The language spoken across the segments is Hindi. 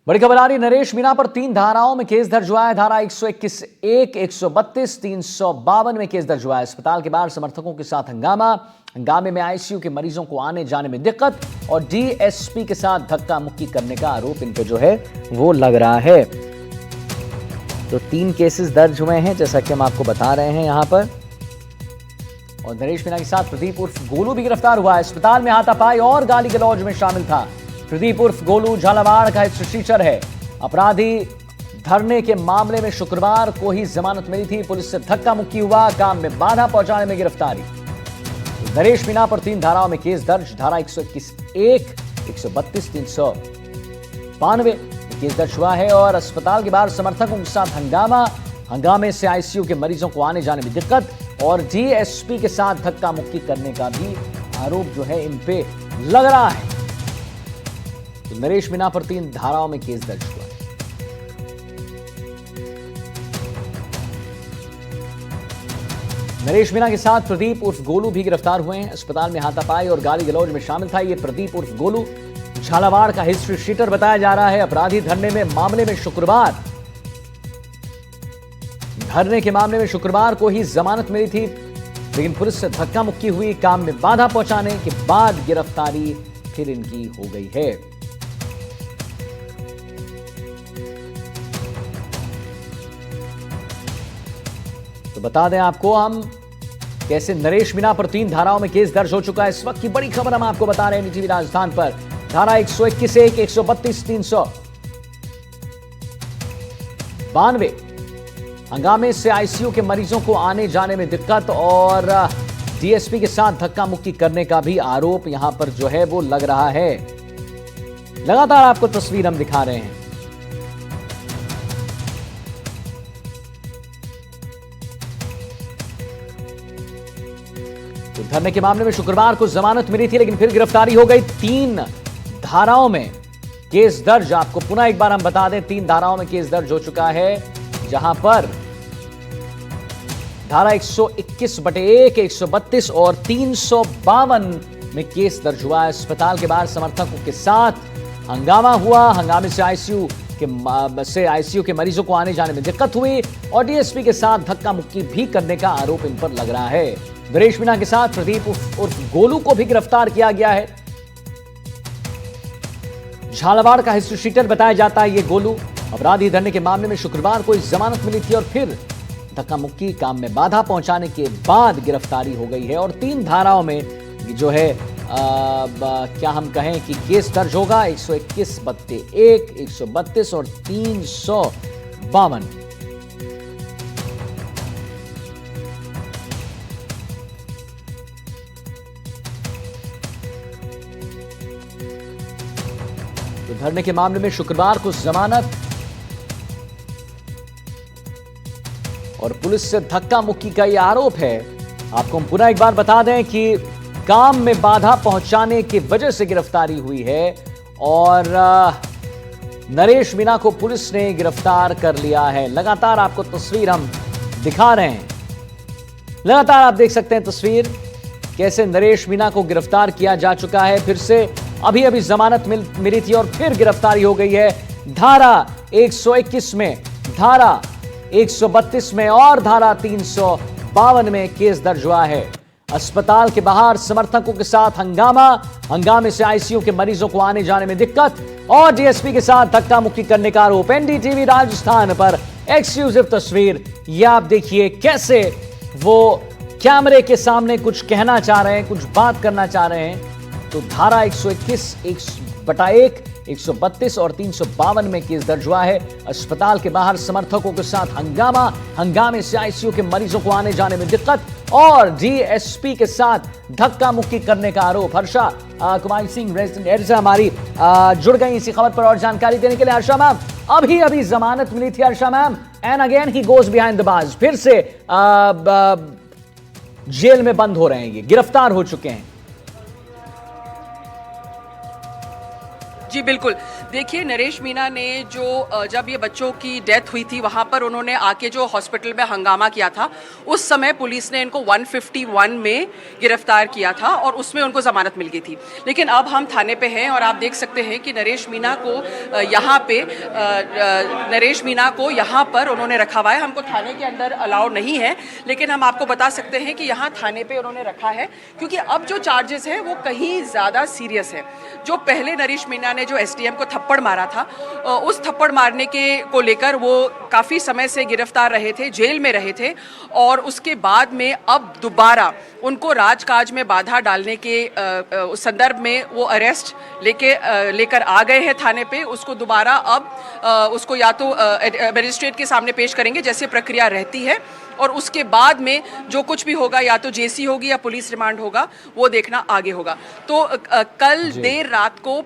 बड़ी खबर आ रही, नरेश मीणा पर 3 धाराओं में केस दर्ज हुआ है। धारा 121 1, 132, 352 में केस दर्ज हुआ है। अस्पताल के बाहर समर्थकों के साथ हंगामे में आईसीयू के मरीजों को आने जाने में दिक्कत और डीएसपी के साथ धक्का मुक्की करने का आरोप इन पे जो है वो लग रहा है। तो 3 केसेस दर्ज हुए हैं जैसा कि हम आपको बता रहे हैं यहां पर। और नरेश मीणा के साथ प्रदीप उर्फ गोलू भी गिरफ्तार हुआ है। अस्पताल में हाथापाई और गाली गलौज में शामिल था। प्रदीप उर्फ गोलू झालावाड़ का हिस्ट्री है। अपराधी धरने के मामले में शुक्रवार को ही जमानत मिली थी। पुलिस से धक्का मुक्की हुआ, काम में बाधा पहुंचाने में गिरफ्तारी। नरेश मीणा पर 3 धाराओं में केस दर्ज। धारा 121 1, 132, 392 में केस दर्ज हुआ है। और अस्पताल के बाहर समर्थकों के साथ हंगामे से आईसीयू के मरीजों को आने जाने में दिक्कत और डीएसपी के साथ धक्का मुक्की करने का भी आरोप जो है इन पे लग रहा है। तो नरेश मीणा पर 3 धाराओं में केस दर्ज हुआ है। नरेश मीणा के साथ प्रदीप उर्फ गोलू भी गिरफ्तार हुए हैं। अस्पताल में हाथापाई और गाली गलौज में शामिल था। यह प्रदीप उर्फ गोलू झालावाड़ का हिस्ट्री शीटर बताया जा रहा है। अपराधी धरने के मामले में शुक्रवार को ही जमानत मिली थी, लेकिन पुलिस से धक्का मुक्की हुई, काम में बाधा पहुंचाने के बाद गिरफ्तारी फिर इनकी हो गई है। तो बता दें आपको हम कैसे नरेश मीणा पर 3 धाराओं में केस दर्ज हो चुका है। इस वक्त की बड़ी खबर हम आपको बता रहे हैं टीवी राजस्थान पर। धारा 121 1, 132, 392 हंगामे से आईसीयू के मरीजों को आने जाने में दिक्कत और डीएसपी के साथ धक्का मुक्की करने का भी आरोप यहां पर जो है वो लग रहा है। लगातार आपको तस्वीर हम दिखा रहे हैं। तो धरने के मामले में शुक्रवार को जमानत मिली थी, लेकिन फिर गिरफ्तारी हो गई। 3 धाराओं में केस दर्ज। आपको पुनः एक बार हम बता दें, 3 धाराओं में केस दर्ज हो चुका है, जहां पर धारा 121/1, 132 और 352 में केस दर्ज हुआ है। अस्पताल के बाहर समर्थकों के साथ हंगामा हुआ। हंगामे से आईसीयू के मरीजों को आने जाने में दिक्कत हुई और डीएसपी के साथ धक्का मुक्की भी करने का आरोप इन पर लग रहा है। नरेश मीणा के साथ प्रदीप उर्फ गोलू को भी गिरफ्तार किया गया है। झालावाड़ का हिस्ट्री शीटर बताया जाता है ये गोलू। अपराधी धरने के मामले में शुक्रवार को जमानत मिली थी और फिर धक्का मुक्की, काम में बाधा पहुंचाने के बाद गिरफ्तारी हो गई है। और 3 धाराओं में जो है क्या हम कहें कि केस दर्ज होगा। 121/1, 132 और 352। तो धरने के मामले में शुक्रवार को जमानत और पुलिस से धक्का मुक्की का यह आरोप है। आपको हम पुनः एक बार बता दें कि काम में बाधा पहुंचाने की वजह से गिरफ्तारी हुई है और नरेश मीणा को पुलिस ने गिरफ्तार कर लिया है। लगातार आपको तस्वीर हम दिखा रहे हैं। लगातार आप देख सकते हैं तस्वीर कैसे नरेश मीणा को गिरफ्तार किया जा चुका है। फिर से अभी जमानत मिली थी और फिर गिरफ्तारी हो गई है। धारा 121 में, धारा 132 में और धारा 352 में केस दर्ज हुआ है। अस्पताल के बाहर समर्थकों के साथ हंगामे से आईसीयू के मरीजों को आने जाने में दिक्कत और डीएसपी के साथ धक्का मुक्की करने का आरोप। एनडीटीवी राजस्थान पर एक्सक्लूसिव तस्वीर। यह आप देखिए कैसे वो कैमरे के सामने कुछ कहना चाह रहे हैं, कुछ बात करना चाह रहे हैं। तो धारा 121, 1/1, 132 और 352 में केस दर्ज हुआ है। अस्पताल के बाहर समर्थकों के साथ हंगामे से आईसीयू के मरीजों को आने जाने में दिक्कत और डीएसपी के साथ धक्का मुक्की करने का आरोप। हर्षा कुमारी सिंह रेजिडेंट एडिटर से हमारी जुड़ गई इसी खबर पर और जानकारी देने के लिए। हर्षा मैम, अभी जमानत मिली थी Harsha ma'am, and again he goes behind the bars. फिर से जेल में बंद हो रहे हैं, ये गिरफ्तार हो चुके हैं। जी बिल्कुल, देखिए, नरेश मीना ने जो जब ये बच्चों की डेथ हुई थी वहाँ पर उन्होंने आके जो हॉस्पिटल में हंगामा किया था, उस समय पुलिस ने इनको 151 में गिरफ्तार किया था और उसमें उनको ज़मानत मिल गई थी। लेकिन अब हम थाने पे हैं और आप देख सकते हैं कि नरेश मीना को यहाँ पर उन्होंने रखा हुआ है। हमको थाने के अंदर अलाउ नहीं है, लेकिन हम आपको बता सकते हैं कि यहाँ थाने पे उन्होंने रखा है क्योंकि अब जो चार्जेस है वो कहीं ज़्यादा सीरियस है। जो पहले नरेश मीना ने जो एसडीएम को थप्पड़ मारा था, उस थप्पड़ मारने को लेकर वो काफ़ी समय से गिरफ्तार रहे थे, जेल में रहे थे और उसके बाद में अब दोबारा उनको राजकाज में बाधा डालने के संदर्भ में वो अरेस्ट लेकर आ गए हैं थाने पे। उसको दोबारा अब उसको या तो मजिस्ट्रेट के सामने पेश करेंगे जैसे प्रक्रिया रहती है और उसके बाद में जो कुछ भी होगा या तो जेसी होगी या पुलिस रिमांड होगा, वो देखना आगे होगा। तो कल देर रात को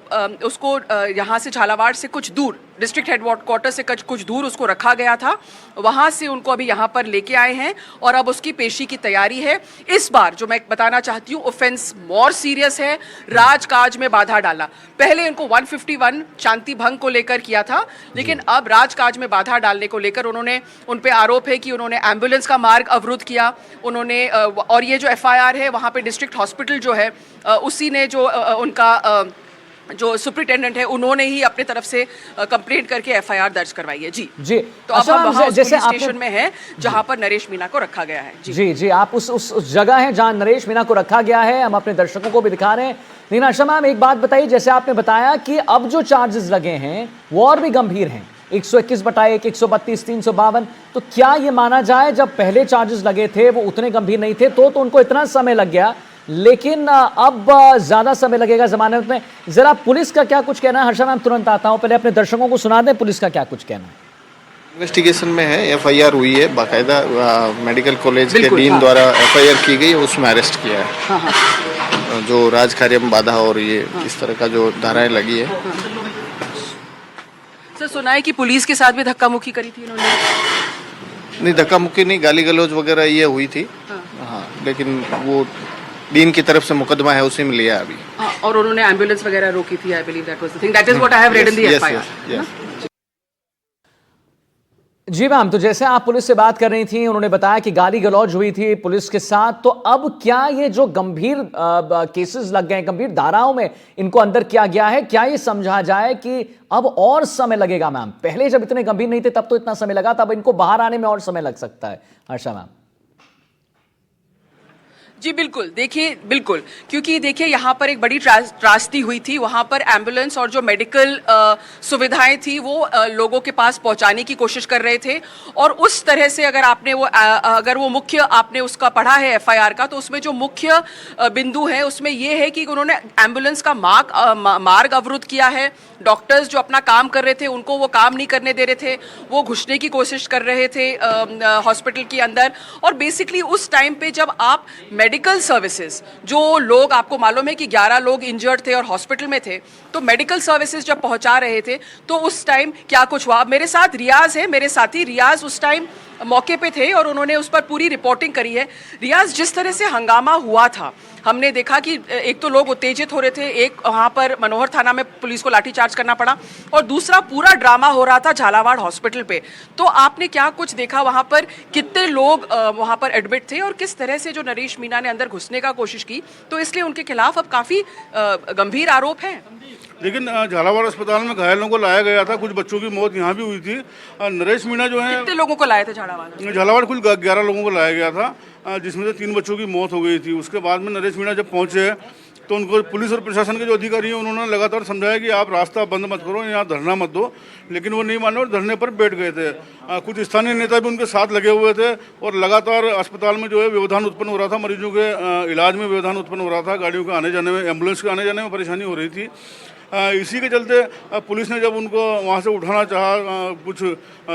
उसको यहाँ से झालावाड़ से कुछ दूर, डिस्ट्रिक्ट हेडक्वार्टर से कुछ दूर उसको रखा गया था। वहाँ से उनको अभी यहाँ पर लेके आए हैं और अब उसकी पेशी की तैयारी है। इस बार जो मैं बताना चाहती हूँ, ऑफेंस मोर सीरियस है, राजकाज में बाधा डाला। पहले इनको 151 शांति भंग को लेकर किया था, लेकिन अब राजकाज में बाधा डालने को लेकर उन पे आरोप है कि उन्होंने एम्बुलेंस का मार्ग अवरुद्ध किया। उन्होंने और ये जो एफआईआर है वहाँ पे डिस्ट्रिक्ट हॉस्पिटल जो है उसी ने जो उनका जो सुपरिटेंडेंट है उन्होंने ही अपने तरफ से कंप्लेंट करके एफआईआर दर्ज करवाई है। जी तो अब हम वहाँ जैसे स्टेशन में है जहाँ पर नरेश मीना को रखा गया है। जी आप उस जगह है जहाँ नरेश मीना को रखा गया है, हम अपने दर्शकों को भी दिखा रहे हैं। लेकिन आशा मैम, एक बात बताइए, जैसे आपने बताया कि अब जो चार्जेस लगे हैं वो और भी गंभीर हैं, 121/1, 132, 352, तो क्या ये माना जाए जब पहले चार्जेस लगे थे वो उतने गंभीर नहीं थे तो उनको इतना समय लग गया, लेकिन अब ज्यादा समय लगेगा जमानत में? जरा पुलिस का क्या कुछ कहना है? हर्षा मैम, तुरंत आता हूं, पहले अपने दर्शकों को सुना दें पुलिस का क्या कुछ कहना है। इन्वेस्टिगेशन में है, एफआईआर हुई है, बाकायदा मेडिकल कॉलेज के डीन द्वारा एफआईआर की गई है, उसमें अरेस्ट किया है। जो राजकार्य में बाधा और ये इस तरह का जो धाराएं लगी है। सर, सुना है कि पुलिस के साथ भी धक्का मुक्की करी थी इन्होंने? नहीं, धक्का मुक्की नहीं, गाली गलौज वगैरह ये हुई थी। हाँ, लेकिन वो डीन की तरफ से मुकदमा है, उसी में लिया अभी। और उन्होंने एम्बुलेंस वगैरह रोकी थी, I believe that was the thing, that is what I have read in the FIR. जी मैम, तो जैसे आप पुलिस से बात कर रही थी, उन्होंने बताया कि गाली गलौज हुई थी पुलिस के साथ, तो अब क्या ये जो गंभीर केसेस लग गए, गंभीर धाराओं में इनको अंदर किया गया है, क्या ये समझा जाए कि अब और समय लगेगा? मैम, पहले जब इतने गंभीर नहीं थे तब तो इतना समय लगा, तब इनको बाहर आने में और समय लग सकता है? हर्षा मैम। जी बिल्कुल, देखिए बिल्कुल, क्योंकि देखिए यहाँ पर एक बड़ी त्रासदी हुई थी। वहाँ पर एम्बुलेंस और जो मेडिकल सुविधाएं थी वो लोगों के पास पहुँचाने की कोशिश कर रहे थे और उस तरह से अगर वो मुख्य आपने उसका पढ़ा है एफआईआर का, तो उसमें जो मुख्य बिंदु है उसमें ये है कि उन्होंने एम्बुलेंस का मार्ग अवरुद्ध किया है। डॉक्टर्स जो अपना काम कर रहे थे उनको वो काम नहीं करने दे रहे थे, वो घुसने की कोशिश कर रहे थे हॉस्पिटल के अंदर। और बेसिकली उस टाइम पे जब आप मेडिकल सर्विसेज, जो लोग, आपको मालूम है कि 11 लोग इंजर्ड थे और हॉस्पिटल में थे, तो मेडिकल सर्विसेज जब पहुंचा रहे थे तो उस टाइम क्या कुछ हुआ? मेरे साथ रियाज है, मेरे साथी रियाज उस टाइम मौके पे थे और उन्होंने उस पर पूरी रिपोर्टिंग करी है। रियाज, जिस तरह से हंगामा हुआ था, हमने देखा कि एक तो लोग उत्तेजित हो रहे थे, एक वहाँ पर मनोहर थाना में पुलिस को लाठीचार्ज करना पड़ा और दूसरा पूरा ड्रामा हो रहा था झालावाड़ हॉस्पिटल पे। तो आपने क्या कुछ देखा वहाँ पर? कितने लोग वहाँ पर एडमिट थे और किस तरह से जो नरेश मीना ने अंदर घुसने का कोशिश की, तो इसलिए उनके खिलाफ अब काफ़ी गंभीर आरोप हैं। लेकिन झालावाड़ अस्पताल में घायलों को लाया गया था, कुछ बच्चों की मौत यहाँ भी हुई थी। नरेश मीना जो है, कितने लोगों को लाए थे झालावाड़? झालावाड़ कुल 11 लोगों को लाया गया था, जिसमें से 3 बच्चों की मौत हो गई थी। उसके बाद में नरेश मीना जब पहुँचे तो उनको पुलिस और प्रशासन के जो अधिकारी हैं उन्होंने लगातार समझाया कि आप रास्ता बंद मत करो, यहाँ धरना मत दो, लेकिन वो नहीं माने और धरने पर बैठ गए थे। कुछ स्थानीय नेता भी उनके साथ लगे हुए थे और लगातार अस्पताल में जो है व्यवधान उत्पन्न हो रहा था, मरीजों के इलाज में व्यवधान उत्पन्न हो रहा था, गाड़ियों के आने जाने में, एम्बुलेंस के आने जाने में परेशानी हो रही थी। इसी के चलते पुलिस ने जब उनको वहाँ से उठाना चाहा, कुछ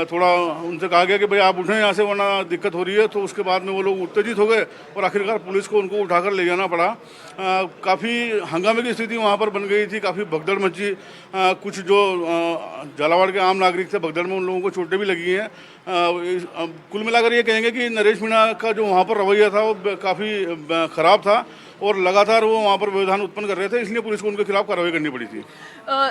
थोड़ा उनसे कहा गया कि भाई आप उठें यहाँ से वरना दिक्कत हो रही है, तो उसके बाद में वो लोग उत्तेजित हो गए और आखिरकार पुलिस को उनको उठाकर ले जाना पड़ा। काफ़ी हंगामे की स्थिति वहाँ पर बन गई थी, काफ़ी भगदड़ मची। कुछ जो झालावाड़ के आम नागरिक थे, भगदड़ में उन लोगों को चोटें भी लगी हैं। कुल मिलाकर ये कहेंगे कि नरेश मीना का जो वहाँ पर रवैया था वो काफ़ी ख़राब था और लगातार वो वहाँ पर व्यवधान उत्पन्न कर रहे थे, इसलिए पुलिस को उनके खिलाफ कार्रवाई करनी पड़ी थी।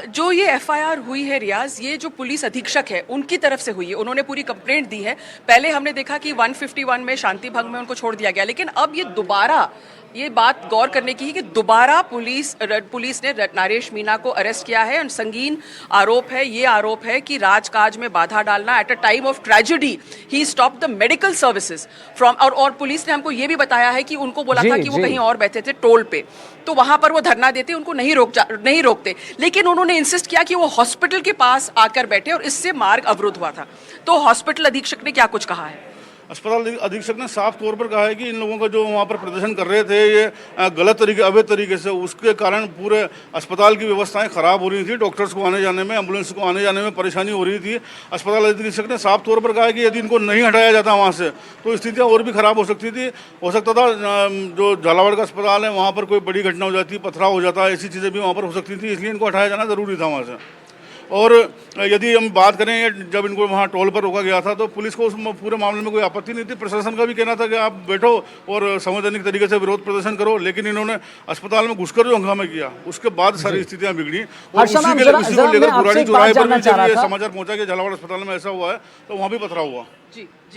जो ये एफआईआर हुई है रियाज, ये जो पुलिस अधीक्षक है उनकी तरफ से हुई है, उन्होंने पूरी कंप्लेंट दी है। पहले हमने देखा कि 151 में शांति भंग में उनको छोड़ दिया गया, लेकिन अब ये दोबारा, ये बात गौर करने की है कि दोबारा पुलिस ने नरेश मीणा को अरेस्ट किया है और संगीन आरोप है, ये आरोप है कि राजकाज में बाधा डालना। At a time of tragedy he stop the medical services from, और पुलिस ने हमको ये भी बताया है कि उनको बोला था कि वो कहीं और बैठे थे टोल पे, तो वहां पर वो धरना देते, उनको नहीं रोकते, लेकिन उन्होंने इंसिस्ट किया कि वो हॉस्पिटल के पास आकर बैठे और इससे मार्ग अवरुद्ध हुआ था। तो हॉस्पिटल अधीक्षक ने क्या कुछ कहा है? अस्पताल अधीक्षक ने साफ तौर पर कहा है कि इन लोगों का जो वहाँ पर प्रदर्शन कर रहे थे ये गलत तरीके, अवैध तरीके से, उसके कारण पूरे अस्पताल की व्यवस्थाएं खराब हो रही थी, डॉक्टर्स को आने जाने में, एम्बुलेंस को आने जाने में परेशानी हो रही थी। अस्पताल अधीक्षक ने साफ तौर पर कहा कि यदि इनको नहीं हटाया जाता वहाँ से तो स्थितियाँ और भी खराब हो सकती थी। हो सकता था जो झालावाड़ का अस्पताल है वहाँ पर कोई बड़ी घटना हो जाती, पथराव हो जाता, ऐसी चीज़ें भी वहाँ पर हो सकती थी, इसलिए इनको हटाया जाना ज़रूरी था वहाँ से। और यदि हम बात करें, जब इनको वहाँ टोल पर रोका गया था तो पुलिस को उस पूरे मामले में कोई आपत्ति नहीं थी। प्रशासन का भी कहना था कि आप बैठो और संवैधानिक तरीके से विरोध प्रदर्शन करो, लेकिन इन्होंने अस्पताल में घुसकर जो हंगामा किया उसके बाद सारी स्थितियां बिगड़ी और उसी को लेकर पुरानी चौराहे पर भी जब ये समाचार पहुंचा कि झालावाड़ अस्पताल में ऐसा हुआ है तो वहाँ भी पथराव हुआ।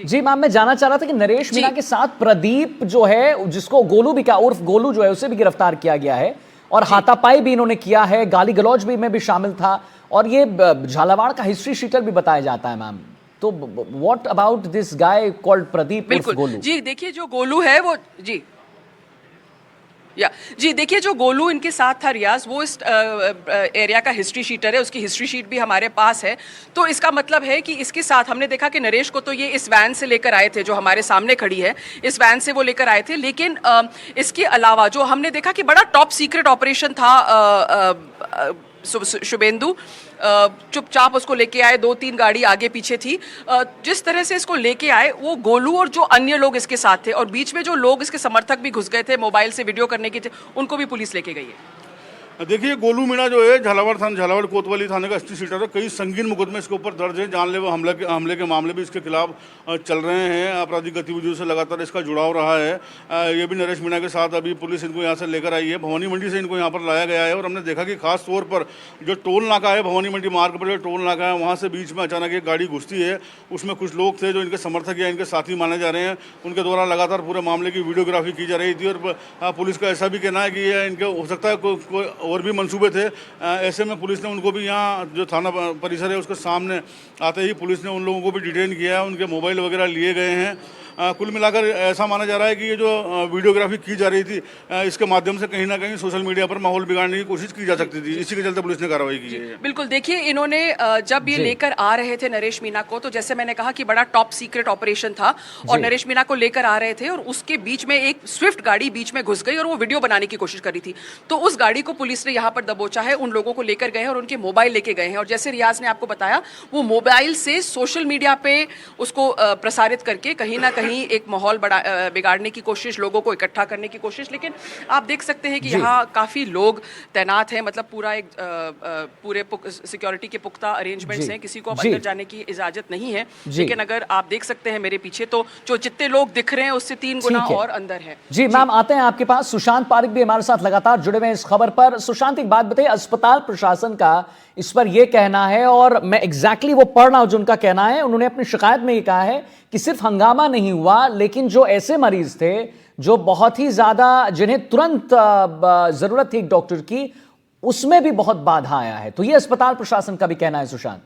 जी मैम, मैं जानना चाह रहा था कि नरेश मीणा के साथ प्रदीप जो है, जिसको गोलू भी उर्फ गोलू जो है, उसे भी गिरफ्तार किया गया है और हाथापाई भी इन्होंने किया है, गाली गलौज भी में भी शामिल था, और ये झालावाड़ का हिस्ट्री शीटर भी बताया जाता है मैम। तो what about this guy called Pradeep उर्फ गोलू? जी देखिए, जो गोलू है वो जी देखिए, जो गोलू इनके साथ था रियाज, वो इस एरिया का हिस्ट्री शीटर है, उसकी हिस्ट्री शीट भी हमारे पास है। तो इसका मतलब है कि इसके साथ हमने देखा कि नरेश को तो ये इस वैन से लेकर आए थे, जो हमारे सामने खड़ी है, इस वैन से वो लेकर आए थे, लेकिन इसके अलावा जो हमने देखा कि बड़ा टॉप सीक्रेट ऑपरेशन था। शुभेंदु चुपचाप उसको लेके आए, 2-3 गाड़ी आगे पीछे थी। जिस तरह से इसको लेके आए, वो गोलू और जो अन्य लोग इसके साथ थे, और बीच में जो लोग इसके समर्थक भी घुस गए थे मोबाइल से वीडियो करने के थे, उनको भी पुलिस लेके गई है। देखिए, गोलू मीणा जो है झालावाड़ कोतवाली थाने का हिस्ट्री शीटर है। कई संगीन मुकदमे इसके ऊपर दर्ज है, जानलेवा हमले के मामले भी इसके खिलाफ चल रहे हैं। आपराधिक गतिविधियों से लगातार इसका जुड़ाव रहा है। ये भी नरेश मीणा के साथ अभी पुलिस इनको यहाँ से लेकर आई है, भवानी मंडी से इनको यहाँ पर लाया गया है। और हमने देखा कि खास तौर पर जो टोल नाका है, भवानी मंडी मार्ग पर जो टोल नाका है, वहाँ से बीच में अचानक एक गाड़ी घुसती है। उसमें कुछ लोग थे जो इनके समर्थक या इनके साथी माने जा रहे हैं, उनके द्वारा लगातार पूरे मामले की वीडियोग्राफी की जा रही थी। और पुलिस का ऐसा भी कहना है कि ये इनके हो सकता है कोई और भी मंसूबे थे। ऐसे में पुलिस ने उनको भी यहाँ जो थाना परिसर है उसके सामने आते ही पुलिस ने उन लोगों को भी डिटेन किया है, उनके मोबाइल वगैरह लिए गए हैं। कुल मिलाकर ऐसा माना जा रहा है कि ये जो वीडियोग्राफी की जा रही थी, इसके माध्यम से कहीं ना कहीं सोशल मीडिया पर माहौल बिगाड़ने की कोशिश की जा सकती थी। इसी के चलते पुलिस ने कार्रवाई की है। बिल्कुल, देखिए, इन्होंने जब ये लेकर आ रहे थे नरेश मीणा को, तो जैसे मैंने कहा कि बड़ा टॉप सीक्रेट ऑपरेशन था, और नरेश मीणा को लेकर आ रहे थे, और उसके बीच में एक स्विफ्ट गाड़ी बीच में घुस गई और वो वीडियो बनाने की कोशिश कर रही थी। तो उस गाड़ी को पुलिस ने यहाँ पर दबोचा है, उन लोगों को लेकर गए हैं और उनके मोबाइल लेके गए हैं। और जैसे रियाज ने आपको बताया, वो मोबाइल से सोशल मीडिया पे उसको प्रसारित करके कहीं ना कहीं एक माहौल बिगाड़ने की कोशिश, लोगों को इकट्ठा करने की कोशिश। लेकिन आप देख सकते हैं कि यहाँ काफी लोग तैनात हैं, मतलब पूरा एक पूरे सिक्योरिटी के पुख्ता अरेंजमेंट्स हैं, किसी को अब अंदर जाने की इजाजत नहीं है। लेकिन अगर आप देख सकते हैं मेरे पीछे, तो जो जितने लोग दिख रहे हैं उससे 3 गुना और अंदर है। जी मैम, आते हैं आपके पास। सुशांत पारिक भी हमारे साथ लगातार जुड़े हुए हैं इस खबर पर। सुशांत, एक बात बताइए, अस्पताल प्रशासन का इस पर यह कहना है, और मैं एग्जैक्टली वो पढ़ रहा हूं जो उनका कहना है, उन्होंने अपनी शिकायत में ये कहा है कि सिर्फ हंगामा नहीं हुआ, लेकिन जो ऐसे मरीज थे जो बहुत ही ज्यादा, जिन्हें तुरंत जरूरत थी एक डॉक्टर की, उसमें भी बहुत बाधा आया है। तो ये अस्पताल प्रशासन का भी कहना है। सुशांत,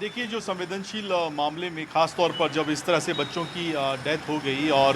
देखिए, जो संवेदनशील मामले में खास तौर पर जब इस तरह से बच्चों की डेथ हो गई और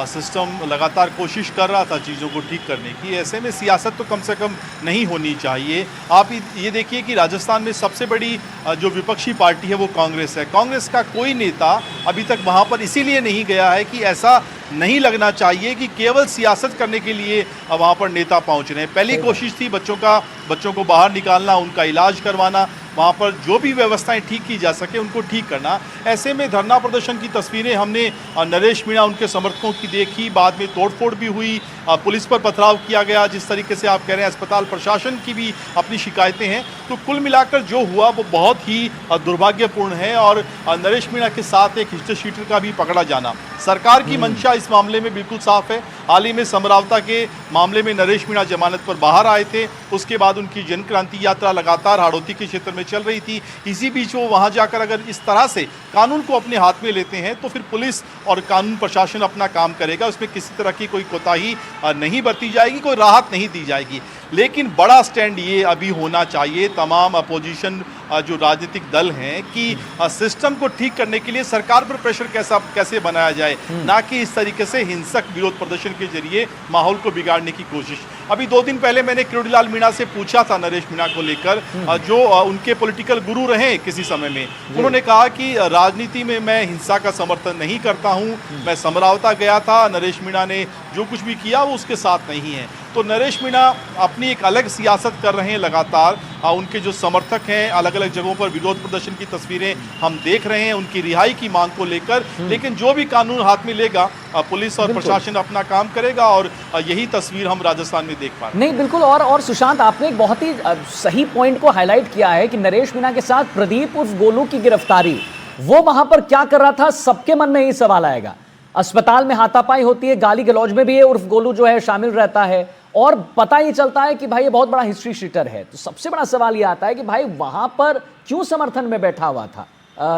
सिस्टम लगातार कोशिश कर रहा था चीज़ों को ठीक करने की, ऐसे में सियासत तो कम से कम नहीं होनी चाहिए। आप ये देखिए कि राजस्थान में सबसे बड़ी जो विपक्षी पार्टी है वो कांग्रेस है। कांग्रेस का कोई नेता अभी तक वहाँ पर इसीलिए नहीं गया है कि ऐसा नहीं लगना चाहिए कि केवल सियासत करने के लिए वहाँ पर नेता पहुँच रहे हैं। पहली कोशिश थी बच्चों का बच्चों को बाहर निकालना, उनका इलाज करवाना, वहाँ पर जो भी व्यवस्थाएं ठीक की जा सके उनको ठीक करना। ऐसे में धरना प्रदर्शन की तस्वीरें हमने नरेश मीणा उनके समर्थकों की देखी, बाद में तोड़फोड़ भी हुई, पुलिस पर पथराव किया गया, जिस तरीके से आप कह रहे हैं अस्पताल प्रशासन की भी अपनी शिकायतें हैं। तो कुल मिलाकर जो हुआ वो बहुत ही दुर्भाग्यपूर्ण है और नरेश मीणा के साथ एक हिस्ट्री शीटर का भी पकड़ा जाना। सरकार की मंशा इस मामले में बिल्कुल साफ है। हाल ही में समरावता के मामले में नरेश मीणा जमानत पर बाहर आए थे, उसके बाद उनकी जन क्रांति यात्रा लगातार हाड़ौती के क्षेत्र में चल रही थी। इसी बीच वो वहां जाकर अगर इस तरह से कानून को अपने हाथ में लेते हैं तो फिर पुलिस और कानून प्रशासन अपना काम करेगा, उसमें किसी तरह की कोई कोताही नहीं बरती जाएगी, कोई राहत नहीं दी जाएगी। लेकिन बड़ा स्टैंड ये अभी होना चाहिए तमाम अपोजिशन जो राजनीतिक दल हैं कि सिस्टम को ठीक करने के लिए सरकार पर प्रेशर कैसे बनाया जाए, ना कि इस तरीके से हिंसक विरोध प्रदर्शन के जरिए माहौल को बिगाड़ने की कोशिश। अभी 2 दिन पहले मैंने किरोड़ीलाल मीणा से पूछा था नरेश मीणा को लेकर, जो उनके पॉलिटिकल गुरु रहे किसी समय में, उन्होंने कहा कि राजनीति में मैं हिंसा का समर्थन नहीं करता हूं, मैं समरावता गया था, नरेश मीणा ने जो कुछ भी किया वो उसके साथ नहीं है। तो नरेश मीणा अपनी एक अलग सियासत कर रहे हैं लगातार। उनके जो समर्थक हैं अलग अलग जगहों पर विरोध प्रदर्शन की तस्वीरें हम देख रहे हैं उनकी रिहाई की मांग को लेकर। लेकिन जो भी कानून हाथ में लेगा पुलिस और प्रशासन अपना काम करेगा और यही तस्वीर हम राजस्थान में देख पा रहे हैं। नहीं, बिल्कुल। और सुशांत, आपने एक बहुत ही सही पॉइंट को हाईलाइट किया है कि नरेश मीणा के साथ प्रदीप उर्फ गोलू की गिरफ्तारी, वो वहां पर क्या कर रहा था, सबके मन में यही सवाल आएगा। अस्पताल में हाथापाई होती है, गाली गलौज में भी ये उर्फ गोलू जो है शामिल रहता है और पता ही चलता है कि भाई ये बहुत बड़ा हिस्ट्री शीटर है। तो सबसे बड़ा सवाल ये आता है कि भाई वहां पर क्यों समर्थन में बैठा हुआ था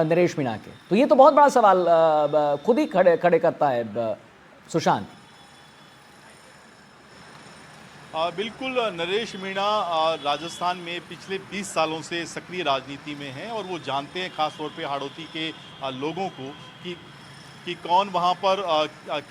नरेश मीणा के। तो ये तो बहुत बड़ा सवाल खुद ही खड़े करता है सुशांत। बिल्कुल, नरेश मीणा राजस्थान में पिछले 20 सालों से सक्रिय राजनीति में हैं और वो जानते हैं खासतौर पे हाड़ौती के लोगों को कि कौन वहाँ पर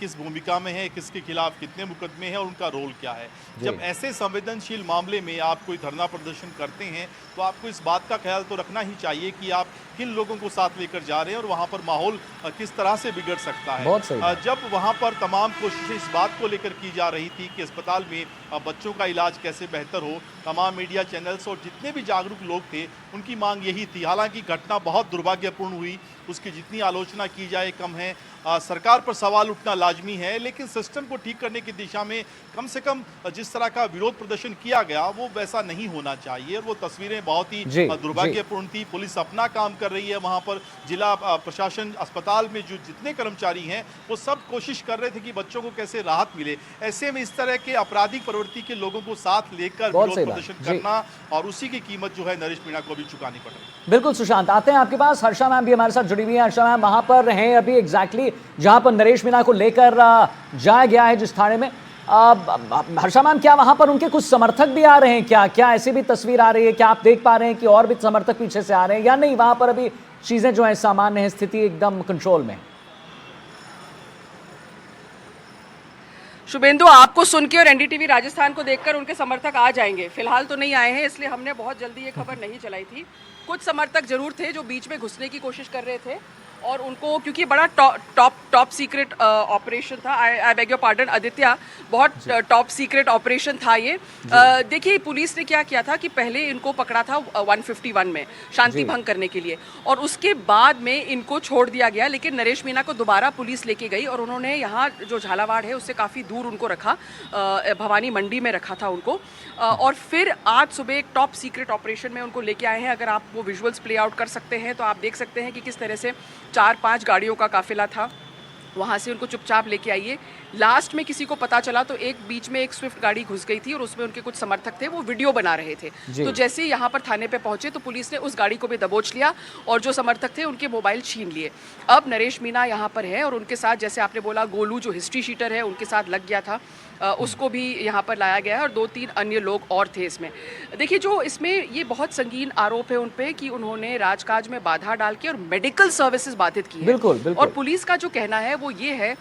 किस भूमिका में है, किसके खिलाफ कितने मुकदमे हैं और उनका रोल क्या है। जब ऐसे संवेदनशील मामले में आप कोई धरना प्रदर्शन करते हैं तो आपको इस बात का ख्याल तो रखना ही चाहिए कि आप किन लोगों को साथ लेकर जा रहे हैं और वहाँ पर माहौल किस तरह से बिगड़ सकता है। बहुत सही। जब वहाँ पर तमाम कोशिशें इस बात को लेकर की जा रही थी कि अस्पताल में बच्चों का इलाज कैसे बेहतर हो, तमाम मीडिया चैनल्स और जितने भी जागरूक लोग थे उनकी मांग यही थी। हालांकि घटना बहुत दुर्भाग्यपूर्ण हुई, उसकी जितनी आलोचना की जाए कम है। सरकार पर सवाल उठना लाजमी है, लेकिन सिस्टम को ठीक करने की दिशा में कम से कम जिस तरह का विरोध प्रदर्शन किया गया वो वैसा नहीं होना चाहिए। और वो तस्वीरें बहुत ही दुर्भाग्यपूर्ण थी। पुलिस अपना काम कर रही है, वहाँ पर जिला प्रशासन, अस्पताल में जो जितने कर्मचारी हैं वो सब कोशिश कर रहे थे कि बच्चों को कैसे राहत मिले। ऐसे में इस तरह के आपराधिक प्रवृत्ति के लोगों को साथ लेकर विरोध प्रदर्शन करना और उसी की कीमत जो है नरेश मीणा को भी चुकानी पड़ रही है। बिल्कुल सुशांत, आते हैं आपके पास। हर्षा मैम भी हमारे साथ जुड़ी हुई है। हर्षा मैम, वहां पर हैं अभी एग्जैक्टली जहां पर नरेश मीणा को लेकर जाया गया है जिस थाने में। हर्षा मैम, क्या वहां पर उनके कुछ समर्थक भी आ रहे हैं? क्या ऐसी भी तस्वीर आ रही है? क्या आप देख पा रहे हैं कि और भी समर्थक पीछे से आ रहे हैं या नहीं? वहां पर अभी चीजें जो है सामान्य है, स्थिति एकदम कंट्रोल में? शुभेंदु, आपको सुन के और एनडीटीवी राजस्थान को देखकर उनके समर्थक आ जाएंगे। फिलहाल तो नहीं आए हैं, इसलिए हमने बहुत जल्दी ये खबर नहीं चलाई थी। कुछ समर्थक जरूर थे जो बीच में घुसने की कोशिश कर रहे थे और उनको, क्योंकि बड़ा टॉप सीक्रेट ऑपरेशन था, I beg your pardon Aditya, बहुत टॉप सीक्रेट ऑपरेशन था ये। देखिए पुलिस ने क्या किया था कि पहले इनको पकड़ा था 151 में शांति भंग करने के लिए और उसके बाद में इनको छोड़ दिया गया। लेकिन नरेश मीणा को दोबारा पुलिस लेके गई और उन्होंने यहाँ जो झालावाड़ है उससे काफ़ी दूर उनको रखा, भवानी मंडी में रखा था उनको। और फिर आज सुबह एक टॉप सीक्रेट ऑपरेशन में उनको लेके आए हैं। अगर आप वो विजुअल्स प्ले आउट कर सकते हैं तो आप देख सकते हैं कि किस तरह से 4-5 गाड़ियों का काफिला था, वहाँ से उनको चुपचाप लेके आइए। लास्ट में किसी को पता चला तो एक बीच में एक स्विफ्ट गाड़ी घुस गई थी और उसमें उनके कुछ समर्थक थे, वो वीडियो बना रहे थे। तो जैसे ही यहाँ पर थाने पे पहुंचे तो पुलिस ने उस गाड़ी को भी दबोच लिया और जो समर्थक थे उनके मोबाइल छीन लिए। अब नरेश मीणा यहाँ पर है और उनके साथ, जैसे आपने बोला, गोलू जो हिस्ट्री शीटर है उनके साथ लग गया था, उसको भी यहाँ पर लाया गया है और 2-3 अन्य लोग और थे इसमें। देखिए, जो इसमें ये बहुत संगीन आरोप है उन पे कि उन्होंने राजकाज में बाधा डाल के और मेडिकल सर्विसेज बाधित की है। बिल्कुल। और पुलिस का जो कहना है वो ये है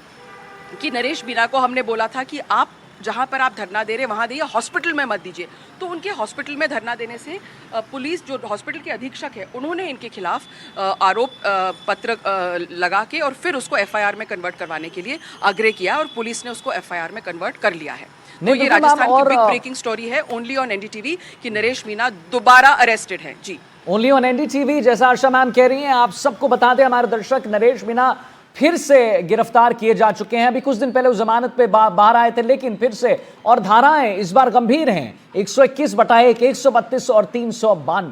कि नरेश मीणा को हमने बोला था कि आप जहाँ पर आप धरना दे रहे हैं वहाँ दिए, हॉस्पिटल में मत दीजिए। तो उनके हॉस्पिटल में धरना देने से पुलिस, जो हॉस्पिटल के अधीक्षक है, उन्होंने इनके खिलाफ आरोप पत्र लगा के और फिर उसको एफआईआर में कन्वर्ट करवाने के लिए आग्रह किया और पुलिस ने उसको एफआईआर में कन्वर्ट कर लिया है। तो ये बिल्कुल मैम, राजस्थान की और बिग ब्रेकिंग स्टोरी है ओनली ऑन एनडीटीवी कि नरेश मीणा दोबारा अरेस्टेड है। जी, ओनली ऑन एनडीटीवी, जैसा आशा मैम कह रही हैं। आप सबको बता दें हमारे दर्शक, नरेश मीणा फिर से गिरफ्तार किए जा चुके हैं। अभी कुछ दिन पहले वो जमानत पे बाहर आए थे, लेकिन फिर से, और धाराएं इस बार गंभीर हैं। 121/1, 132 और 392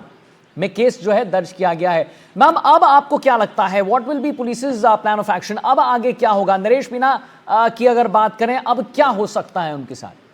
में केस जो है दर्ज किया गया है। मैम, अब आपको क्या लगता है, what will be police plan of action? अब आगे क्या होगा? नरेश मीणा की अगर बात करें, अब क्या हो सकता है उनके साथ?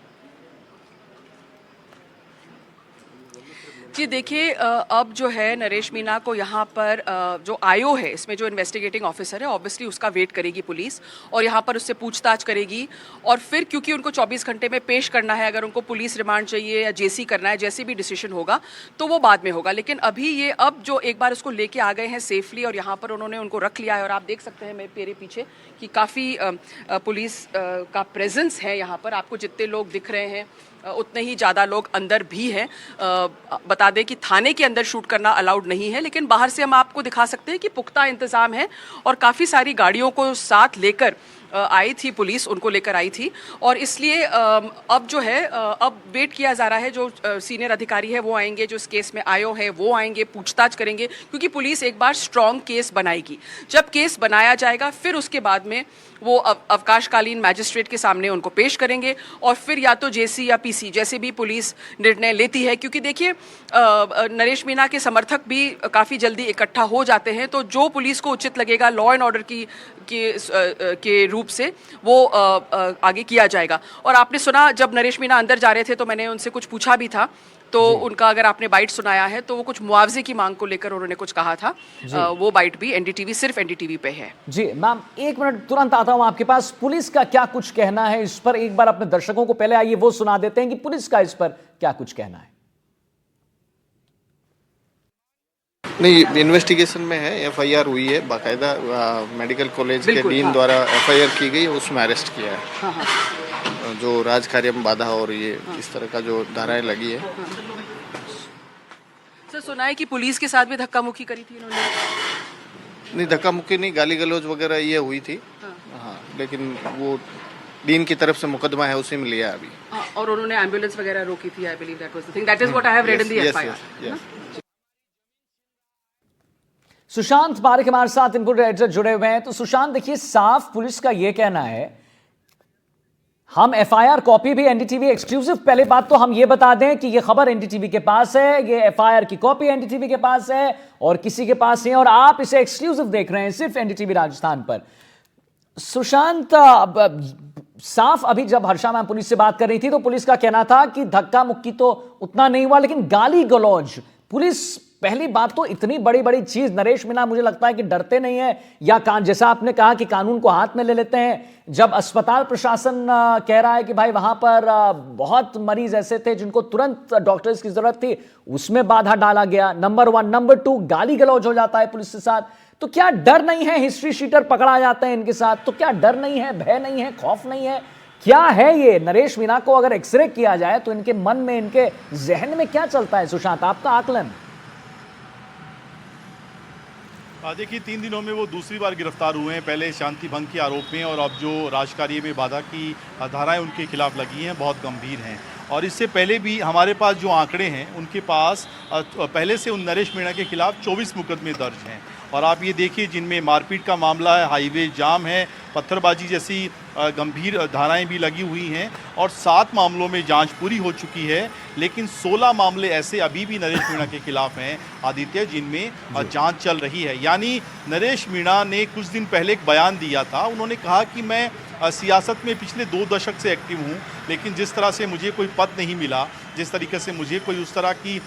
जी देखिए, अब जो है नरेश मीणा को यहाँ पर जो आयो है, इसमें जो इन्वेस्टिगेटिंग ऑफिसर है, ऑब्वियसली उसका वेट करेगी पुलिस और यहाँ पर उससे पूछताछ करेगी। और फिर क्योंकि उनको 24 घंटे में पेश करना है, अगर उनको पुलिस रिमांड चाहिए या जेसी करना है, जैसे भी डिसीजन होगा तो वो बाद में होगा। लेकिन अभी ये अब जो एक बार उसको लेके आ गए हैं सेफली और यहाँ पर उन्होंने उनको रख लिया है, और आप देख सकते हैं मेरे पीछे कि काफ़ी पुलिस का प्रेजेंस है यहाँ पर। आपको जितने लोग दिख रहे हैं उतने ही ज़्यादा लोग अंदर भी हैं। बता दें कि थाने के अंदर शूट करना अलाउड नहीं है, लेकिन बाहर से हम आपको दिखा सकते हैं कि पुख्ता इंतज़ाम है और काफ़ी सारी गाड़ियों को साथ लेकर आई थी पुलिस, उनको लेकर आई थी। और इसलिए अब जो है अब वेट किया जा रहा है, जो सीनियर अधिकारी है वो आएंगे, जो इस केस में आयो है वो आएंगे, पूछताछ करेंगे, क्योंकि पुलिस एक बार स्ट्रॉन्ग केस बनाएगी। जब केस बनाया जाएगा फिर उसके बाद में वो अवकाशकालीन मैजिस्ट्रेट के सामने उनको पेश करेंगे और फिर या तो जेसी या पीसी, जैसे भी पुलिस निर्णय लेती है। क्योंकि देखिए, नरेश मीणा के समर्थक भी काफ़ी जल्दी इकट्ठा हो जाते हैं, तो जो पुलिस को उचित लगेगा लॉ एंड ऑर्डर के रूप से वो आगे किया जाएगा। और आपने सुना, जब नरेश मीणा अंदर जा रहे थे तो मैंने उनसे कुछ पूछा भी था, तो उनका अगर आपने बाइट सुनाया है तो वो कुछ मुआवजे की मांग को लेकर उन्होंने कुछ कहा था। वो बाइट भी एनडीटीवी, सिर्फ एनडीटीवी पे है। जी मैम, एक मिनट, तुरंत आता हूं आपके पास। पुलिस का क्या कुछ कहना है इस पर? एक बार अपने दर्शकों को पहले आइए वो सुना देते हैं कि पुलिस का इस पर क्या कुछ कहना है। नहीं, इन्वेस्टिगेशन में है, एफआईआर हुई है, बाकायदा मेडिकल कॉलेज के डीन द्वारा एफआईआर की गई, उसमें अरेस्ट किया है। जो राजकार्य में बाधा और ये इस तरह का जो धाराएं लगी है। सर, सुना है कि पुलिस के साथ भी धक्का मुक्की करी थी इन्होंने? नहीं, धक्का मुक्की नहीं, गाली गलौज वगैरह ये हुई थी। हाँ, लेकिन वो डीन की तरफ से मुकदमा है, उसी में लिया अभी। और उन्होंने एम्बुलेंस वगैरह रोकी थी, I believe that was the thing, that is what I have read in the FIR. Sushant Parekh हमारे साथ इनपुट एडिटर जुड़े हुए हैं। तो सुशांत, देखिए, साफ पुलिस का यह कहना है, हम एफआईआर कॉपी भी एनडीटीवी एक्सक्लूसिव, पहले बात तो हम ये बता दें कि ये खबर एनडीटीवी के पास है, ये एफआईआर की कॉपी एनडीटीवी के पास है और किसी के पास नहीं, और आप इसे एक्सक्लूसिव देख रहे हैं सिर्फ एनडीटीवी राजस्थान पर। सुशांत, साफ अभी जब हर्षा मैम पुलिस से बात कर रही थी तो पुलिस का कहना था कि धक्का मुक्की तो उतना नहीं हुआ, लेकिन गाली गलौज, पुलिस, पहली बात तो इतनी बड़ी बड़ी चीज, नरेश मीणा मुझे लगता है कि डरते नहीं है, या जैसा आपने कहा कि कानून को हाथ में ले लेते हैं। जब अस्पताल प्रशासन कह रहा है कि भाई वहां पर बहुत मरीज ऐसे थे जिनको तुरंत डॉक्टर्स की जरूरत थी, उसमें बाधा डाला गया, नंबर 1। नंबर 2, गाली गलौज हो जाता है पुलिस के साथ। तो क्या डर नहीं है? हिस्ट्री शीटर पकड़ा जाते हैं इनके साथ, तो क्या डर नहीं है, भय नहीं है, खौफ नहीं है? क्या है ये? नरेश मीणा को अगर एक्सरे किया जाए तो इनके मन में, इनके जहन में क्या चलता है? सुशांत, आपका आकलन। देखिए, 3 दिनों में वो दूसरी बार गिरफ्तार हुए हैं, पहले शांति भंग के आरोप में, और अब जो राजकार्य में बाधा की धाराएं उनके खिलाफ लगी हैं बहुत गंभीर हैं। और इससे पहले भी हमारे पास जो आंकड़े हैं, उनके पास पहले से उन नरेश मीणा के खिलाफ 24 मुकदमे दर्ज हैं। और आप ये देखिए, जिनमें मारपीट का मामला है, हाईवे जाम है, पत्थरबाजी जैसी गंभीर धाराएं भी लगी हुई हैं, और 7 मामलों में जांच पूरी हो चुकी है। लेकिन 16 मामले ऐसे अभी भी नरेश मीणा के खिलाफ हैं, आदित्य, जिनमें जांच चल रही है। यानी नरेश मीणा ने कुछ दिन पहले एक बयान दिया था, उन्होंने कहा कि मैं सियासत में पिछले 2 दशक से एक्टिव हूँ, लेकिन जिस तरह से मुझे कोई पद नहीं मिला, जिस तरीके से मुझे कोई उस तरह की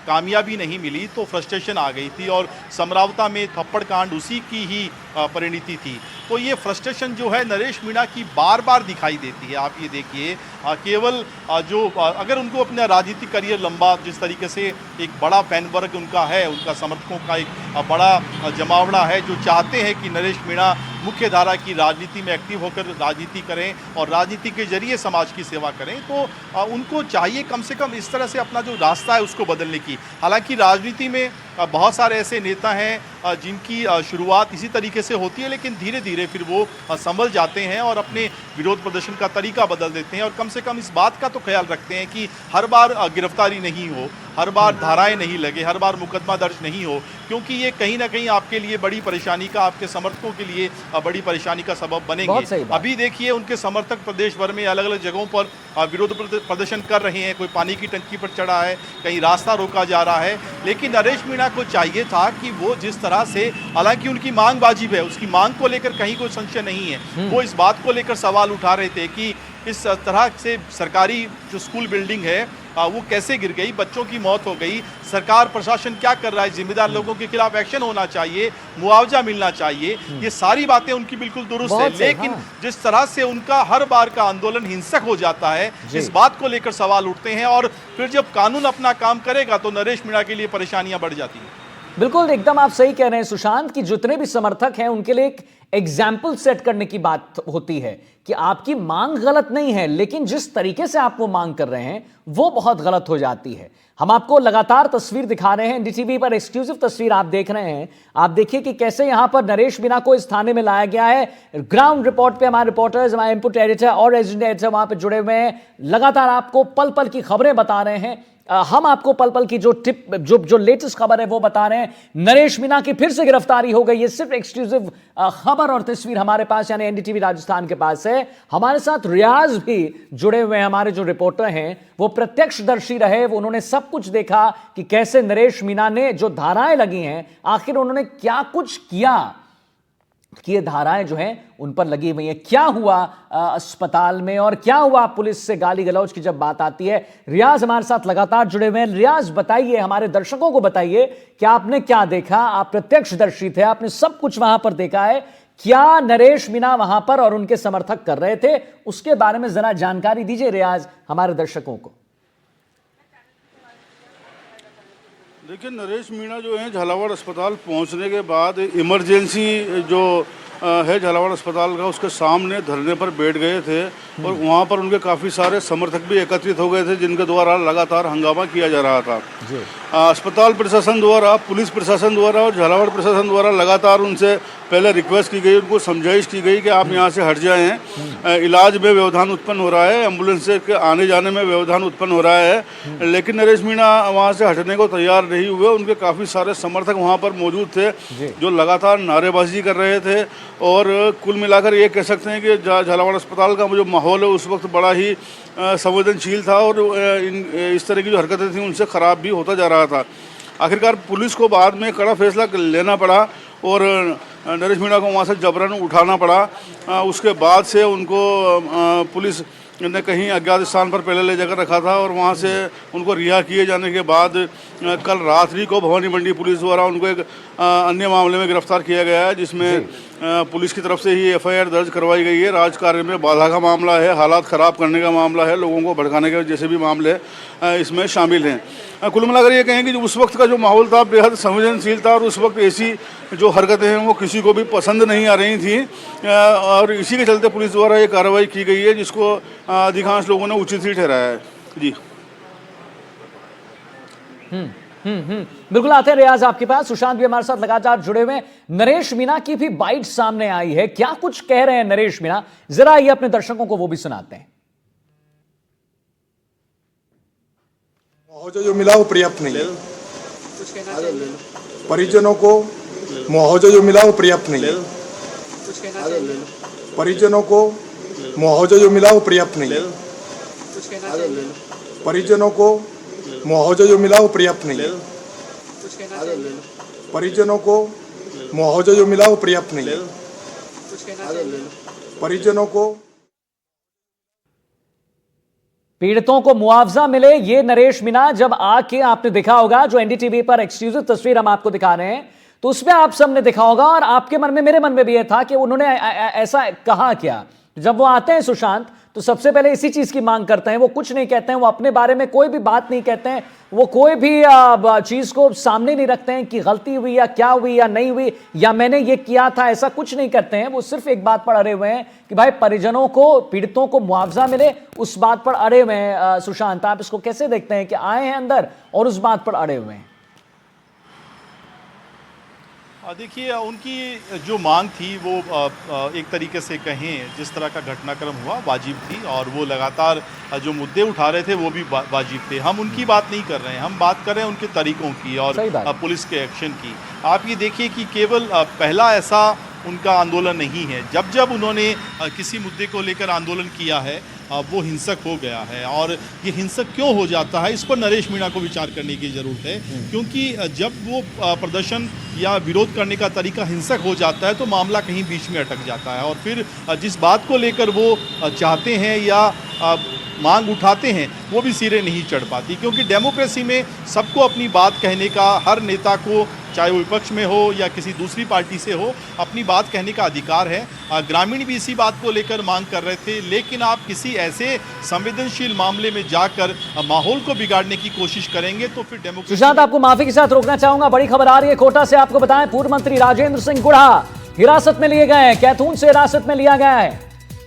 कामयाबी नहीं मिली, तो फ्रस्ट्रेशन आ गई थी, और समरावता में थप्पड़ कांड उसी की ही परिणति थी। तो ये फ्रस्ट्रेशन जो है नरेश मीणा की बार बार दिखाई देती है। आप ये देखिए, केवल जो अगर उनको अपना राजनीतिक करियर लंबा, जिस तरीके से एक बड़ा फैन वर्ग उनका है, उनका समर्थकों का एक बड़ा जमावड़ा है जो चाहते हैं कि नरेश मीणा मुख्य धारा की राजनीति में एक्टिव होकर राजनीति करें और राजनीति के जरिए समाज समाज की सेवा करें, तो उनको चाहिए कम से कम इस तरह से अपना जो रास्ता है उसको बदलने की। हालांकि राजनीति में बहुत सारे ऐसे नेता हैं जिनकी शुरुआत इसी तरीके से होती है, लेकिन धीरे धीरे फिर वो संभल जाते हैं और अपने विरोध प्रदर्शन का तरीका बदल देते हैं और कम से कम इस बात का तो ख्याल रखते हैं कि हर बार गिरफ्तारी नहीं हो, हर बार धाराएं नहीं लगे, हर बार मुकदमा दर्ज नहीं हो, क्योंकि ये कहीं ना कहीं आपके लिए बड़ी परेशानी का, आपके समर्थकों के लिए बड़ी परेशानी का सबब बनेंगे। अभी देखिए उनके समर्थक प्रदेश भर में अलग अलग जगहों पर विरोध प्रदर्शन कर रहे हैं। कोई पानी की टंकी पर चढ़ा है, कहीं रास्ता रोका जा रहा है, लेकिन नरेश मीणा को चाहिए था कि वो जिस तरह से, हालांकि उनकी मांग वाजिब है, उसकी मांग को लेकर कहीं कोई संशय नहीं है, वो इस बात को लेकर सवाल उठा रहे थे कि इस तरह से सरकारी जो स्कूल बिल्डिंग है वो कैसे गिर गई, बच्चों की मौत हो गई, सरकार प्रशासन क्या कर रहा है, जिम्मेदार लोगों के खिलाफ एक्शन होना चाहिए, मुआवजा मिलना चाहिए, ये सारी बातें उनकी बिल्कुल दुरुस्त है। लेकिन जिस तरह से उनका हर बार का आंदोलन हिंसक हो जाता है, इस बात को लेकर सवाल उठते हैं और फिर जब कानून अपना काम करेगा तो नरेश मीणा के लिए परेशानियां बढ़ जाती हैं। बिल्कुल एकदम आप सही कह रहे हैं सुशांत कि जितने भी समर्थक हैं उनके लिए एक एग्जाम्पल सेट करने की बात होती है कि आपकी मांग गलत नहीं है, लेकिन जिस तरीके से आप वो मांग कर रहे हैं वो बहुत गलत हो जाती है। हम आपको लगातार तस्वीर दिखा रहे हैं, एनडीटीवी पर एक्सक्लूसिव तस्वीर आप देख रहे हैं। आप देखिए कि कैसे यहां पर नरेश मीणा को इस थाने में लाया गया है। ग्राउंड रिपोर्ट पे हमारे रिपोर्टर्स, हमारे इनपुट एडिटर और रेजिडेंट एडिटर वहां पे जुड़े हुए हैं, लगातार आपको पल पल की खबरें बता रहे हैं। हम आपको पल पल की जो लेटेस्ट खबर है वो बता रहे हैं। नरेश मीणा की फिर से गिरफ्तारी हो गई। ये सिर्फ एक्सक्लूसिव खबर और तस्वीर हमारे पास यानी एनडीटीवी राजस्थान के पास है। हमारे साथ रियाज भी जुड़े हुए हैं, हमारे जो रिपोर्टर हैं वो प्रत्यक्षदर्शी रहे, वो उन्होंने सब कुछ देखा कि कैसे नरेश मीणा ने जो धाराएं लगी हैं आखिर उन्होंने क्या कुछ किया कि ये धाराएं जो हैं उन पर लगी हुई हैं। क्या हुआ अस्पताल में और क्या हुआ पुलिस से गाली गलौज की जब बात आती है। रियाज हमारे साथ लगातार जुड़े हुए हैं। रियाज बताइए, हमारे दर्शकों को बताइए कि आपने क्या देखा। आप प्रत्यक्षदर्शी थे, आपने सब कुछ वहां पर देखा है। क्या नरेश मीणा वहां पर और उनके समर्थक कर रहे थे, उसके बारे में जरा जानकारी दीजिए रियाज हमारे दर्शकों को। देखिए, नरेश मीणा जो है झालावाड़ अस्पताल पहुंचने के बाद इमरजेंसी जो है झालावाड़ अस्पताल का, उसके सामने धरने पर बैठ गए थे और वहां पर उनके काफ़ी सारे समर्थक भी एकत्रित हो गए थे जिनके द्वारा लगातार हंगामा किया जा रहा था। अस्पताल प्रशासन द्वारा, पुलिस प्रशासन द्वारा और झालावाड़ प्रशासन द्वारा लगातार उनसे पहले रिक्वेस्ट की गई, उनको समझाइश की गई कि आप यहाँ से हट जाएं, इलाज में व्यवधान उत्पन्न हो रहा है, एम्बुलेंस के आने जाने में व्यवधान उत्पन्न हो रहा है। लेकिन नरेश मीणा वहाँ से हटने को तैयार नहीं हुए। उनके काफ़ी सारे समर्थक वहाँ पर मौजूद थे जो लगातार नारेबाजी कर रहे थे और कुल मिलाकर ये कह सकते हैं कि झालावाड़ अस्पताल का जो माहौल है उस वक्त बड़ा ही संवेदनशील था और इस तरह की जो हरकतें थी उनसे ख़राब भी होता जा रहा था। आखिरकार पुलिस को बाद में कड़ा फैसला लेना पड़ा और नरेश मीणा को वहाँ से जबरन उठाना पड़ा। उसके बाद से उनको पुलिस ने कहीं अज्ञात स्थान पर पहले ले जाकर रखा था और वहाँ से उनको रिहा किए जाने के बाद कल रात्रि को भवानी मंडी पुलिस द्वारा उनको एक अन्य मामले में गिरफ्तार किया गया है, जिसमें पुलिस की तरफ से ही एफआईआर दर्ज करवाई गई है। राजकार्य में बाधा का मामला है, हालात ख़राब करने का मामला है, लोगों को भड़काने के जैसे भी मामले इसमें शामिल हैं। कुल मिलाकर ये कहें कि उस वक्त का जो माहौल था बेहद संवेदनशील था और उस वक्त ऐसी जो हरकतें हैं वो किसी को भी पसंद नहीं आ रही थी और इसी के चलते पुलिस द्वारा ये कार्रवाई की गई है, जिसको अधिकांश लोगों ने उचित ही ठहराया है। जी बिल्कुल आते हैं रियाज आपके पास। सुशांत भी हमारे साथ लगातार जुड़े हुए हैं। नरेश मीणा की भी बाइट सामने आई है, क्या कुछ कह रहे हैं नरेश मीणा, जरा ये अपने दर्शकों को वो भी सुनाते हैं। मुआवजा जो मिला वो पर्याप्त नहीं है। परिजनों को मुआवजा जो मिला वो पर्याप्त नहीं है। परिजनों को मुआवजा जो मिला वो पर्याप्त नहीं है। परिजनों को मुआवजा जो मिला वो पर्याप्त नहीं है। परिजनों को मुआवजा जो मिला वो पर्याप्त नहीं है। परिजनों को पीड़ितों को मुआवजा मिले, ये नरेश मीणा जब आके आपने देखा होगा, जो एनडीटीवी पर एक्सक्लूसिव तस्वीर हम आपको दिखा रहे हैं, तो उसमें आप सबने देखा होगा और आपके मन में, मेरे मन में भी यह था कि उन्होंने ऐसा कहा क्या। जब वो आते हैं सुशांत तो सबसे पहले इसी चीज की मांग करते हैं। वो कुछ नहीं कहते हैं, वो अपने बारे में कोई भी बात नहीं कहते हैं, वो कोई भी चीज को सामने नहीं रखते हैं कि गलती हुई या क्या हुई या नहीं हुई या मैंने ये किया था, ऐसा कुछ नहीं करते हैं। वो सिर्फ एक बात पर अड़े हुए हैं कि भाई परिजनों को, पीड़ितों को मुआवजा मिले, उस बात पर अड़े हुए हैं। सुशांत, आप इसको कैसे देखते हैं कि आए हैं अंदर और उस बात पर अड़े हुए हैं? देखिए, उनकी जो मांग थी वो एक तरीके से कहें जिस तरह का घटनाक्रम हुआ वाजिब थी, और वो लगातार जो मुद्दे उठा रहे थे वो भी वाजिब थे। हम उनकी बात नहीं कर रहे हैं, हम बात कर रहे हैं उनके तरीकों की और पुलिस के एक्शन की। आप ये देखिए कि केवल पहला ऐसा उनका आंदोलन नहीं है। जब जब उन्होंने किसी मुद्दे को लेकर आंदोलन किया है वो हिंसक हो गया है, और ये हिंसक क्यों हो जाता है इस पर नरेश मीणा को विचार करने की ज़रूरत है। क्योंकि जब वो प्रदर्शन या विरोध करने का तरीका हिंसक हो जाता है तो मामला कहीं बीच में अटक जाता है, और फिर जिस बात को लेकर वो चाहते हैं या मांग उठाते हैं वो भी सिरे नहीं चढ़ पाती। क्योंकि डेमोक्रेसी में सबको अपनी बात कहने का, हर नेता को चाहे वो विपक्ष में हो या किसी दूसरी पार्टी से हो, अपनी बात कहने का अधिकार है। ग्रामीण भी इसी बात को लेकर मांग कर रहे थे, लेकिन आप किसी ऐसे संवेदनशील मामले में जाकर माहौल को बिगाड़ने की कोशिश करेंगे तो फिर डेमोक्रेसी। सुशांत, आपको माफी के साथ रोकना चाहूंगा, बड़ी खबर आ रही है कोटा से। आपको बताएं, पूर्व मंत्री राजेंद्र सिंह गुढ़ा हिरासत में लिए गए हैं, कैथून से हिरासत में लिया गया है।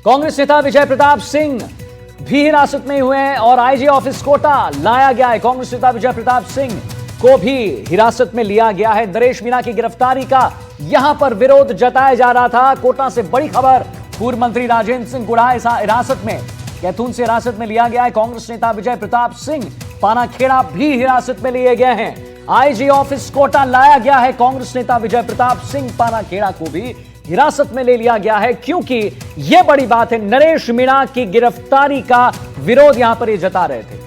कांग्रेस नेता विजय प्रताप सिंह भी हिरासत में हुए हैं और आईजी ऑफिस कोटा लाया गया है। कांग्रेस नेता विजय प्रताप सिंह को भी हिरासत में लिया गया है। नरेश मीणा की गिरफ्तारी का यहां पर विरोध जताया जा रहा था। कोटा से बड़ी खबर, पूर्व मंत्री राजेंद्र सिंह गुढ़ा हिरासत में, कैथून से हिरासत में लिया गया है। कांग्रेस नेता विजय प्रताप सिंह पानाखेड़ा भी हिरासत में लिए गए हैं। आईजी ऑफिस कोटा लाया गया है। कांग्रेस नेता विजय प्रताप सिंह पानाखेड़ा को भी हिरासत में ले लिया गया है, क्योंकि यह बड़ी बात है, नरेश मीणा की गिरफ्तारी का विरोध यहां पर ये जता रहे थे।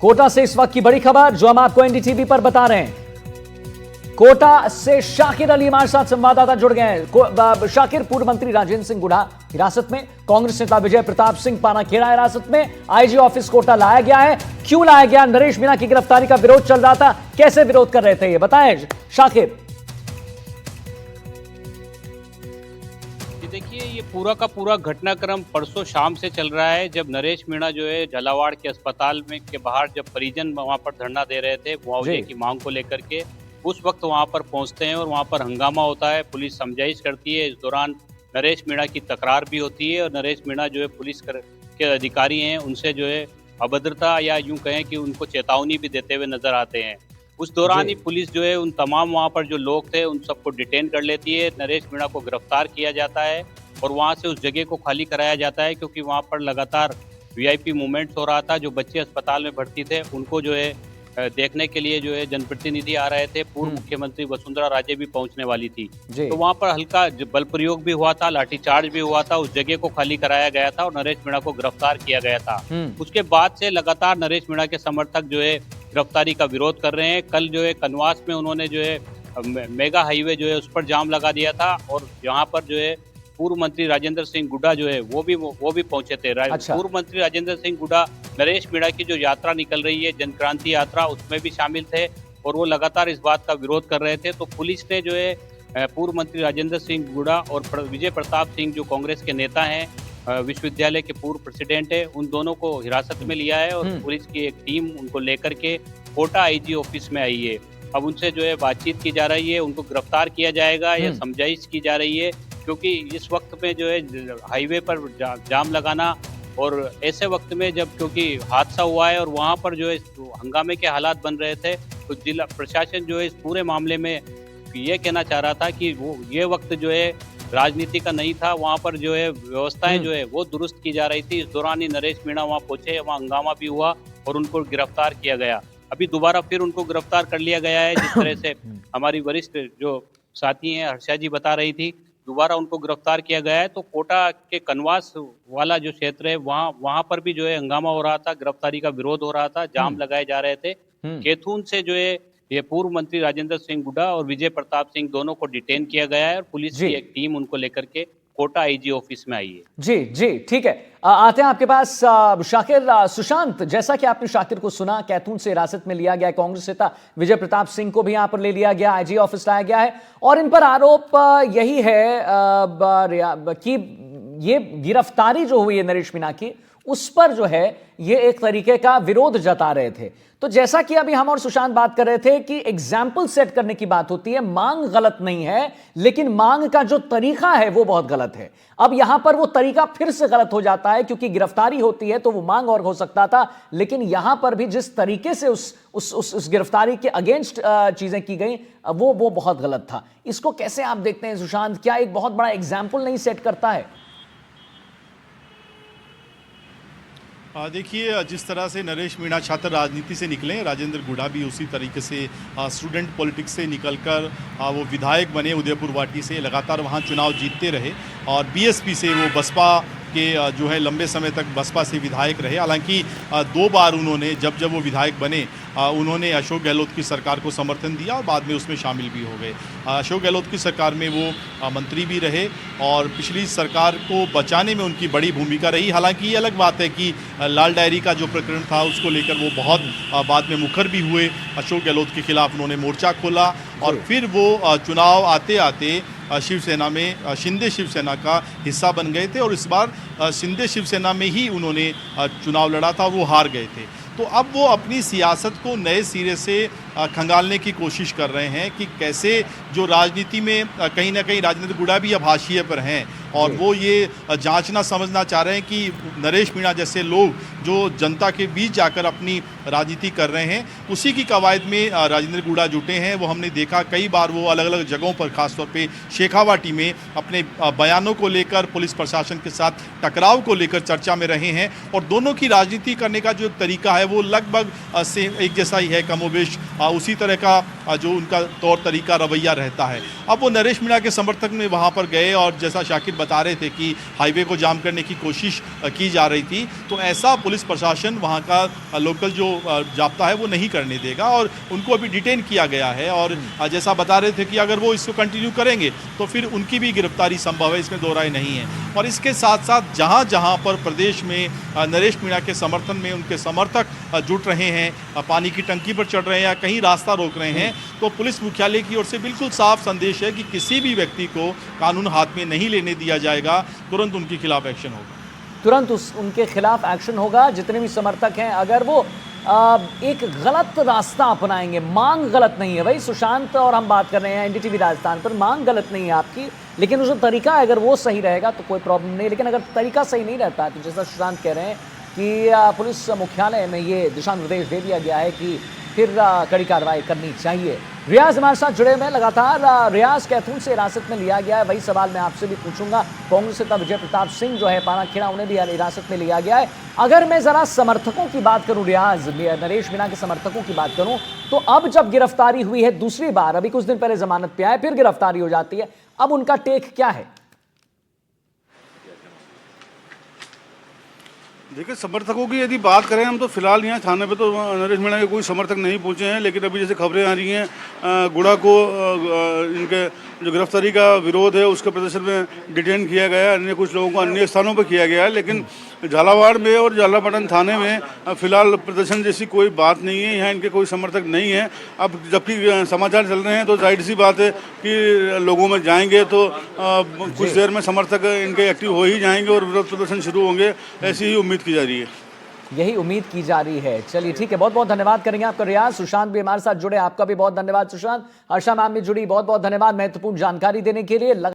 कोटा से इस वक्त की बड़ी खबर जो हम आपको एनडीटीवी पर बता रहे हैं। कोटा से शाकिर अली हमारे साथ संवाददाता जुड़ गए हैं। शाकिर, पूर्व मंत्री राजेंद्र सिंह गुढ़ा हिरासत में, कांग्रेस नेता विजय प्रताप सिंह पानाखेड़ा हिरासत में, आईजी ऑफिस कोटा लाया गया है। क्यों लाया गया? नरेश मीणा की गिरफ्तारी का विरोध चल रहा था, कैसे विरोध कर रहे थे ये बताएं शाकिर। देखिए, ये पूरा का पूरा घटनाक्रम परसों शाम से चल रहा है, जब नरेश मीणा जो है झालावाड़ के अस्पताल में के बाहर जब परिजन वहां पर धरना दे रहे थे मुआवजे की मांग को लेकर के, उस वक्त वहां पर पहुंचते हैं और वहां पर हंगामा होता है। पुलिस समझाइश करती है। इस दौरान नरेश मीणा की तकरार भी होती है और नरेश मीणा जो है पुलिस के अधिकारी हैं उनसे जो है अभद्रता या यूं कहें कि उनको चेतावनी भी देते हुए नजर आते हैं। उस दौरान ही पुलिस जो है उन तमाम वहाँ पर जो लोग थे उन सबको डिटेन कर लेती है। नरेश मीणा को गिरफ्तार किया जाता है और वहाँ से उस जगह को खाली कराया जाता है, क्योंकि वहाँ पर लगातार वीआईपी मूवमेंट्स हो रहा था। जो बच्चे अस्पताल में भर्ती थे उनको जो है देखने के लिए जो है जनप्रतिनिधि आ रहे थे। पूर्व मुख्यमंत्री वसुंधरा राजे भी पहुंचने वाली थी, तो वहाँ पर हल्का बल प्रयोग भी हुआ था, लाठीचार्ज भी हुआ था। उस जगह को खाली कराया गया था और नरेश मीणा को गिरफ्तार किया गया था। उसके बाद से लगातार नरेश मीणा के समर्थक जो है गिरफ्तारी का विरोध कर रहे हैं। कल जो है कनवास में उन्होंने जो है मेगा हाईवे जो है उस पर जाम लगा दिया था और यहाँ पर जो है पूर्व मंत्री राजेंद्र सिंह गुड्डा जो है वो भी पहुंचे थे। अच्छा। पूर्व मंत्री राजेंद्र सिंह गुड्डा नरेश मीणा की जो यात्रा निकल रही है जनक्रांति यात्रा, उसमें भी शामिल थे और वो लगातार इस बात का विरोध कर रहे थे। तो पुलिस ने जो है पूर्व मंत्री राजेंद्र सिंह गुड्डा और विजय प्रताप सिंह जो कांग्रेस के नेता हैं, विश्वविद्यालय के पूर्व प्रेसिडेंट है, उन दोनों को हिरासत में लिया है और पुलिस की एक टीम उनको लेकर के कोटा आईजी ऑफिस में आई है। अब उनसे जो है बातचीत की जा रही है, उनको गिरफ्तार किया जाएगा या समझाइश की जा रही है, क्योंकि इस वक्त में जो है हाईवे पर जाम लगाना और ऐसे वक्त में जब क्योंकि हादसा हुआ है और वहाँ पर जो है हंगामे के हालात बन रहे थे, तो जिला प्रशासन जो है इस पूरे मामले में ये कहना चाह रहा था कि वो ये वक्त जो है राजनीति का नहीं था। वहाँ पर जो है व्यवस्थाएं जो है वो दुरुस्त की जा रही थी। इस दौरान ही नरेश मीणा वहाँ पहुंचे, वहाँ हंगामा भी हुआ और उनको गिरफ्तार किया गया। अभी दोबारा फिर उनको गिरफ्तार कर लिया गया है। जिस तरह से हमारी वरिष्ठ जो साथी हैं हर्षा जी बता रही थी, दोबारा उनको गिरफ्तार किया गया है। तो कोटा के कनवास वाला जो क्षेत्र है वहाँ पर भी जो है हंगामा हो रहा था, गिरफ्तारी का विरोध हो रहा था, जाम लगाए जा रहे थे। कैथून से जो है ये पूर्व मंत्री राजेंद्र सिंह गुड्डा और विजय प्रताप सिंह दोनों को डिटेन किया गया है और पुलिस की एक टीम उनको लेकर के कोटा आईजी ऑफिस में आई है। जी जी, ठीक है। आते हैं आपके पास शाकिर। सुशांत, जैसा कि आपने शाकिर को सुना, कैथून से हिरासत में लिया गया कांग्रेस नेता विजय प्रताप सिंह को भी यहां पर ले लिया गया, आईजी ऑफिस लाया गया है और इन पर आरोप यही है कि ये गिरफ्तारी जो हुई है नरेश मीणा की, उस पर जो है ये एक तरीके का विरोध जता रहे थे। तो जैसा कि अभी हम और सुशांत बात कर रहे थे कि एग्जाम्पल सेट करने की बात होती है, मांग गलत नहीं है, लेकिन मांग का जो तरीका है वो बहुत गलत है। अब यहां पर वो तरीका फिर से गलत हो जाता है, क्योंकि गिरफ्तारी होती है तो वो मांग और हो सकता था, लेकिन यहां पर भी जिस तरीके से उस गिरफ्तारी के अगेंस्ट चीजें की गई वो बहुत गलत था। इसको कैसे आप देखते हैं सुशांत? क्या एक बहुत बड़ा एग्जाम्पल नहीं सेट करता है? देखिए, जिस तरह से नरेश मीणा छात्र राजनीति से निकले, राजेंद्र गुढ़ा भी उसी तरीके से स्टूडेंट पॉलिटिक्स से निकलकर वो विधायक बने उदयपुर वाटी से, लगातार वहाँ चुनाव जीतते रहे और बीएसपी से वो बसपा के जो है लंबे समय तक बसपा से विधायक रहे। हालांकि 2 बार उन्होंने जब वो विधायक बने उन्होंने अशोक गहलोत की सरकार को समर्थन दिया और बाद में उसमें शामिल भी हो गए। अशोक गहलोत की सरकार में वो मंत्री भी रहे और पिछली सरकार को बचाने में उनकी बड़ी भूमिका रही। हालांकि ये अलग बात है कि लाल डायरी का जो प्रकरण था उसको लेकर वो बहुत बाद में मुखर भी हुए। अशोक गहलोत के खिलाफ उन्होंने मोर्चा खोला और फिर वो चुनाव आते आते शिवसेना में शिंदे शिवसेना का हिस्सा बन गए थे और इस बार शिंदे शिवसेना में ही उन्होंने चुनाव लड़ा था, वो हार गए थे। तो अब वो अपनी सियासत को नए सिरे से खंगालने की कोशिश कर रहे हैं कि कैसे जो राजनीति में कहीं ना कहीं राजेंद्र गुढ़ा भी अब हाशिए पर हैं और वो ये जांचना समझना चाह रहे हैं कि नरेश मीणा जैसे लोग जो जनता के बीच जाकर अपनी राजनीति कर रहे हैं उसी की कवायद में राजेंद्र गुढ़ा जुटे हैं। वो हमने देखा कई बार वो अलग अलग जगहों पर, खासतौर पे शेखावाटी में अपने बयानों को लेकर पुलिस प्रशासन के साथ टकराव को लेकर चर्चा में रहे हैं और दोनों की राजनीति करने का जो तरीका है वो लगभग सेम एक जैसा ही है, कमोबेश उसी तरह का जो उनका तौर तरीका रवैया रहता है। अब वो नरेश मीणा के समर्थक में वहाँ पर गए और जैसा शाकिर बता रहे थे कि हाईवे को जाम करने की कोशिश की जा रही थी, तो ऐसा पुलिस प्रशासन वहाँ का लोकल जो जाब्ता है वो नहीं करने देगा और उनको अभी डिटेन किया गया है। और जैसा बता रहे थे कि अगर वो इसको कंटिन्यू करेंगे तो फिर उनकी भी गिरफ्तारी संभव है, इसमें दो राय नहीं है। और इसके साथ साथ जहाँ जहाँ पर प्रदेश में नरेश मीणा के समर्थन में उनके समर्थक जुट रहे हैं, पानी की टंकी पर चढ़ रहे हैं या कहीं रास्ता रोक रहे हैं, तो पुलिस मुख्यालय की ओर से बिल्कुल साफ संदेश है कि किसी भी व्यक्ति को कानून हाथ में नहीं लेने दिया जाएगा, तुरंत उनके खिलाफ एक्शन होगा। तुरंत उनके खिलाफ एक्शन होगा। जितने भी समर्थक हैं, अगर वो एक गलत रास्ता अपनाएंगे, मांग गलत नहीं है भाई सुशांत, और हम बात कर रहे हैं एनडीटीवी राजस्थान पर, मांग गलत नहीं है आपकी, लेकिन उसका तरीका अगर वो सही रहेगा तो कोई प्रॉब्लम नहीं। लेकिन अगर तरीका सही नहीं रहता तो जैसा सुशांत कह रहे हैं कि पुलिस मुख्यालय में ये दिशा निर्देश दे दिया गया है कि फिर कड़ी कार्रवाई करनी चाहिए। रियाज हमारे साथ जुड़े हुए लगातार। रियाज, कैथून से हिरासत में लिया गया है, वही सवाल मैं आपसे भी पूछूंगा। कांग्रेस नेता विजय प्रताप सिंह जो है पानाखेड़ा, उन्हें भी हिरासत में लिया गया है। अगर मैं जरा समर्थकों की बात करूं, रियाज, नरेश मीणा के समर्थकों की बात करूं, तो अब जब गिरफ्तारी हुई है दूसरी बार, अभी कुछ दिन पहले जमानत पे आए, फिर गिरफ्तारी हो जाती है, अब उनका टेक क्या है? देखिए, समर्थकों की यदि बात करें हम, तो फिलहाल यहाँ थाने पे तो नरेश मीणा के कोई समर्थक नहीं पहुँचे हैं, लेकिन अभी जैसे खबरें आ रही हैं गुढ़ा को इनके जो गिरफ्तारी का विरोध है उसके प्रदर्शन में डिटेन किया गया है, अन्य कुछ लोगों को अन्य स्थानों पर किया गया है, लेकिन झालावाड़ में और झालापटन थाने में फिलहाल प्रदर्शन जैसी कोई बात नहीं है, यहाँ इनके कोई समर्थक नहीं है। अब जबकि समाचार चल रहे हैं तो जाहिर सी बात है कि लोगों में जाएंगे तो कुछ देर में समर्थक इनके एक्टिव हो ही जाएंगे और विरोध प्रदर्शन शुरू होंगे, ऐसी ही उम्मीद की जा रही है। यही उम्मीद की जा रही है। चलिए ठीक है, बहुत बहुत धन्यवाद करेंगे आपका रियाज। सुशांत भी हमारे साथ जुड़े, आपका भी बहुत धन्यवाद सुशांत। हर्षा मैम भी जुड़ी, बहुत बहुत धन्यवाद महत्वपूर्ण जानकारी देने के लिए।